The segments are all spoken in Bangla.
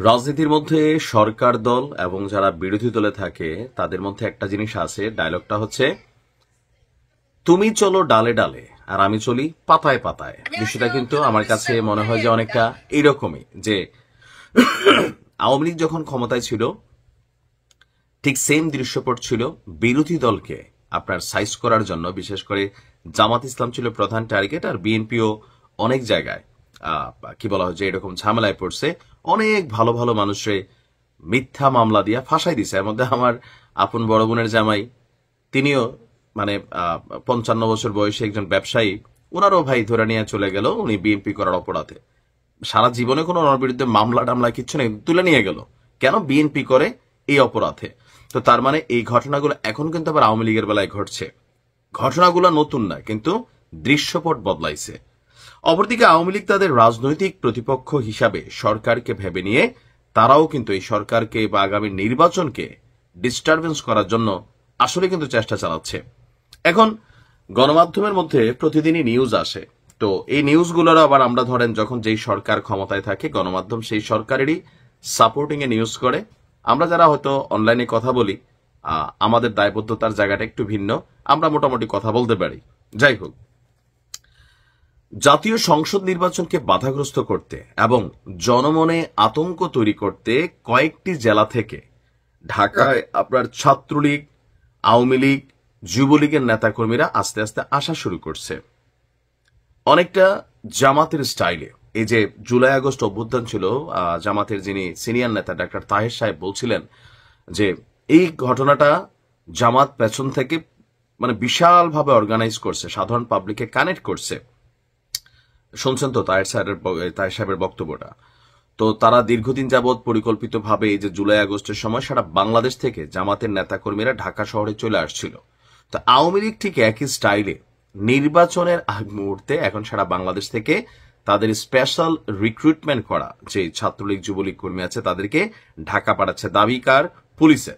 রাজনীতির মধ্যে সরকার দল এবং যারা বিরোধী দলে থাকে তাদের মধ্যে একটা জিনিস আছে, ডায়লগটা হচ্ছে তুমি চলো ডালে ডালে আর আমি চলি পাতায় পাতায়। বিষয়টা কিন্তু আমার কাছে মনে হয় যে অনেকটা এইরকমই, যে আওয়ামী লীগ যখন ক্ষমতায় ছিল ঠিক সেম দৃশ্যপট ছিল বিরোধী দলকে আপনার সাইজ করার জন্য। বিশেষ করে জামাত ইসলাম ছিল প্রধান টার্গেট, আর বিএনপিও অনেক জায়গায় কি বলা হয় যে এরকম ঝামেলায় পড়ছে। অনেক ভালো ভালো মানুষে মিথ্যা মামলা দিয়া ফাঁসাই দিছে। এর মধ্যে আমার আপন বড় বোনের জামাই, তিনিও মানে 55 বছর বয়সী একজন ব্যবসায়ী, ওনারও ভাই ধরে নিয়ে চলে গেল উনি বিএনপি করার অপরাধে। সারা জীবনে কোনো ওনার বিরুদ্ধে মামলা টামলা কিচ্ছু নেই, তুলে নিয়ে গেল কেন? বিএনপি করে এই অপরাধে। তো তার মানে এই ঘটনাগুলো এখন কিন্তু আবার আওয়ামী লীগের বেলায় ঘটছে। ঘটনাগুলো নতুন না, কিন্তু দৃশ্যপট বদলাইছে। অপরদিকে আওয়ামী লীগ তাদের রাজনৈতিক প্রতিপক্ষ হিসাবে সরকারকে ভেবে নিয়ে তারাও কিন্তু এই সরকারকে বা আগামী নির্বাচনকে ডিস্টারবেন্স করার জন্য আসলে কিন্তু চেষ্টা চালাচ্ছে। এখন গণমাধ্যমের মধ্যে প্রতিদিনই নিউজ আসে, তো এই নিউজগুলোর আবার আমরা ধরেন যখন যেই সরকার ক্ষমতায় থাকে গণমাধ্যম সেই সরকারেরই সাপোর্টিং এ নিউজ করে। আমরা যারা হয়তো অনলাইনে কথা বলি আমাদের দায়বদ্ধতার জায়গাটা একটু ভিন্ন, আমরা মোটামুটি কথা বলতে পারি। যাই হোক, জাতীয় সংসদ নির্বাচনকে বাধাগ্রস্ত করতে এবং জনমনে আতঙ্ক তৈরি করতে কয়েকটি জেলা থেকে ঢাকায় আপনার ছাত্রলীগ, আওয়ামী লীগ, যুবলীগের নেতাকর্মীরা আস্তে আস্তে আসা শুরু করছে, অনেকটা জামাতের স্টাইলে। এই যে জুলাই আগস্ট অভ্যুত্থান ছিল, জামাতের যিনি সিনিয়র নেতা ডাক্তার তাহের সাহেব বলছিলেন যে এই ঘটনাটা জামাত পেছন থেকে মানে বিশালভাবে অর্গানাইজ করছে, সাধারণ পাবলিককে কানেক্ট করছে। শুনছেন তো তাহের সাহেবের বক্তব্যটা? তো তারা দীর্ঘদিন যাবৎ পরিকল্পিতভাবে এই যে জুলাই আগস্টের সময় সারা বাংলাদেশ থেকে জামাতের নেতাকর্মীরা ঢাকা শহরে চলে আসছিল। তো আওয়ামী লীগ ঠিক একই স্টাইলে নির্বাচনের আগ মুহূর্তে এখন সারা বাংলাদেশ থেকে তাদের স্পেশাল রিক্রুটমেন্ট করা যে ছাত্রলীগ যুবলীগ কর্মী আছে তাদেরকে ঢাকা পাঠাচ্ছে, দাবিকার পুলিশে।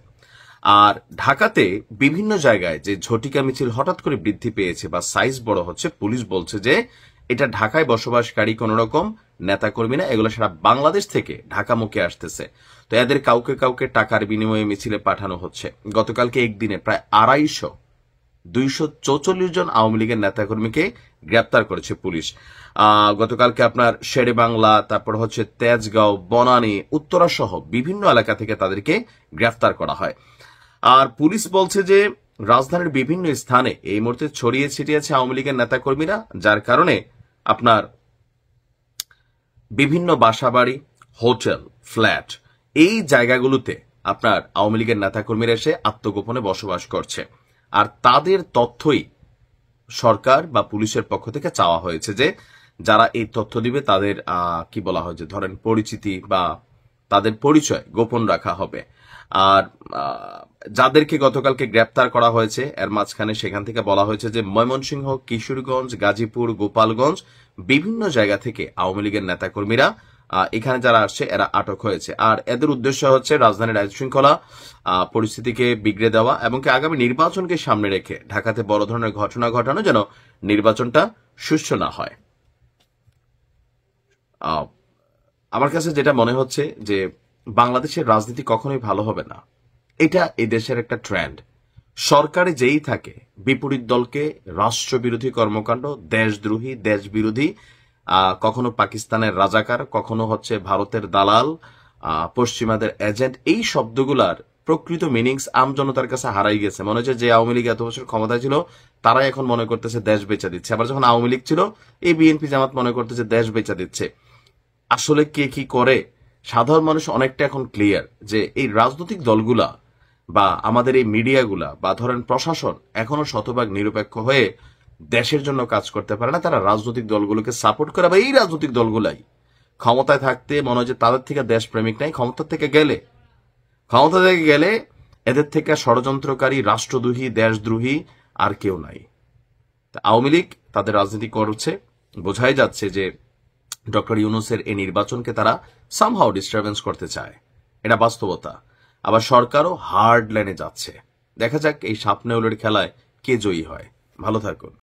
আর ঢাকাতে বিভিন্ন জায়গায় যে ঝটিকা মিছিল হঠাৎ করে বৃদ্ধি পেয়েছে বা সাইজ বড় হচ্ছে, পুলিশ বলছে যে এটা ঢাকায় বসবাসকারী কোন রকম নেতাকর্মী না, এগুলো সারা বাংলাদেশ থেকে ঢাকামুখী আসতেছে। তো এদের কাউকে কাউকে টাকার বিনিময়ে মিছিলে পাঠানো হচ্ছে। গতকালকে একদিনে প্রায় 244 জন আওয়ামী লীগের নেতাকর্মীকে গ্রেপ্তার করেছে পুলিশ। গতকালকে আপনার শেরে বাংলা, তারপর হচ্ছে তেজগাঁও, বনানী, উত্তরা সহ বিভিন্ন এলাকা থেকে তাদেরকে গ্রেফতার করা হয়। আর পুলিশ বলছে যে রাজধানীর বিভিন্ন স্থানে এই মুহূর্তে ছড়িয়ে ছিটিয়েছে আওয়ামী লীগের নেতাকর্মীরা, যার কারণে আপনার বিভিন্ন বাসাবাড়ি, হোটেল, ফ্ল্যাট এই জায়গাগুলোতে আপনার আওয়ামী লীগের নেতাকর্মীরা এসে আত্মগোপনে বসবাস করছে। আর তাদের তথ্যই সরকার বা পুলিশের পক্ষ থেকে চাওয়া হয়েছে যে যারা এই তথ্য দিবে তাদের কি বলা হয় যে ধরেন পরিচিতি বা তাদের পরিচয় গোপন রাখা হবে। আর যাদেরকে গতকালকে গ্রেপ্তার করা হয়েছে এর মাঝখানে সেখান থেকে বলা হয়েছে যে ময়মনসিংহ, কিশোরগঞ্জ, গাজীপুর, গোপালগঞ্জ বিভিন্ন জায়গা থেকে আওয়ামী লীগের নেতাকর্মীরা এখানে যারা আসছে এরা আটক হয়েছে। আর এদের উদ্দেশ্য হচ্ছে রাজধানীর আইন শৃঙ্খলা পরিস্থিতিকে বিগড়ে দেওয়া এবং আগামী নির্বাচনকে সামনে রেখে ঢাকাতে বড় ধরনের ঘটনা ঘটানো যেন নির্বাচনটা সুষ্ঠু না হয়। আমার কাছে যেটা মনে হচ্ছে যে বাংলাদেশের রাজনীতি কখনোই ভালো হবে না, এটা এই দেশের একটা ট্রেন্ড। সরকারে যেই থাকে বিপরীত দলকে রাষ্ট্রবিরোধী কর্মকাণ্ড, দেশদ্রোহী, দেশবিরোধী, কখনো পাকিস্তানের রাজাকার, কখনো হচ্ছে ভারতের দালাল, পশ্চিমাদের এজেন্ট, এই শব্দগুলার প্রকৃত মিনিংস আমজনতার কাছে হারাই গেছে। মনে হচ্ছে যে আওয়ামী লীগ এত বছর ক্ষমতায় ছিল তারাই এখন মনে করতেছে দেশ বেচা দিচ্ছে, আবার যখন আওয়ামী লীগ ছিল এই বিএনপি জামাত মনে করতেছে দেশ বেচা দিচ্ছে। আসলে কে কি করে সাধারণ মানুষ অনেকটা এখন ক্লিয়ার যে এই রাজনৈতিক দলগুলা বা আমাদের এই মিডিয়াগুলা বা ধরেন প্রশাসন এখনো শতভাগ নিরপেক্ষ হয়ে দেশের জন্য কাজ করতে পারে না। তারা রাজনৈতিক দলগুলোকে সাপোর্ট করে বা এই রাজনৈতিক দলগুলাই ক্ষমতায় থাকতে মনে হয় যে তাদের থেকে দেশপ্রেমিক নাই, ক্ষমতা থেকে গেলে এদের থেকে ষড়যন্ত্রকারী, রাষ্ট্রদ্রোহী, দেশদ্রোহী আর কেউ নাই। আওয়ামী লীগ তাদের রাজনীতি করছে, বোঝাই যাচ্ছে যে ডক্টর ইউনূসের এই নির্বাচনকে তারা সামহাও ডিস্টারবেন্স করতে চায়, এটা বাস্তবতা। আবার সরকারও হার্ড লাইনে যাচ্ছে। দেখা যাক এই সাপ নেউলের খেলায় কে জয়ী হয়। ভালো থাকুন।